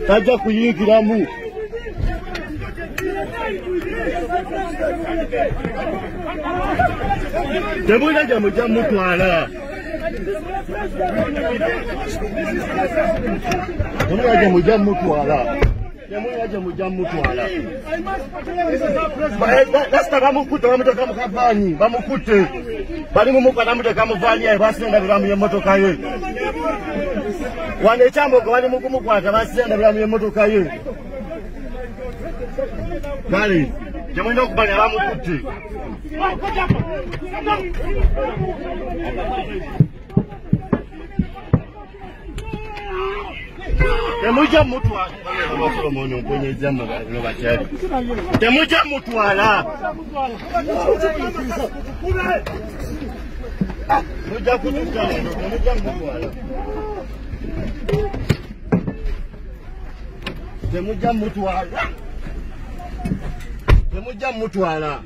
Tajja kuyingiramu. Temulina gye mujja mutwala. Temulina gye mujja mutwala. Lasita bamukutte bamuteeka mu kabanyi bamukutte bali mumukwata bamuteeka mu vaani yaye basendabiramu y'emmotoka ye. Wano ekyambogo bali mu kumukwata basendabiramu y'emmotoka ye. Kale temulina okumanya bamukutte. Temujja mutwala. Temujja mutwala. Mujja kututwala. Temujja mutwala. Temujja mutwala.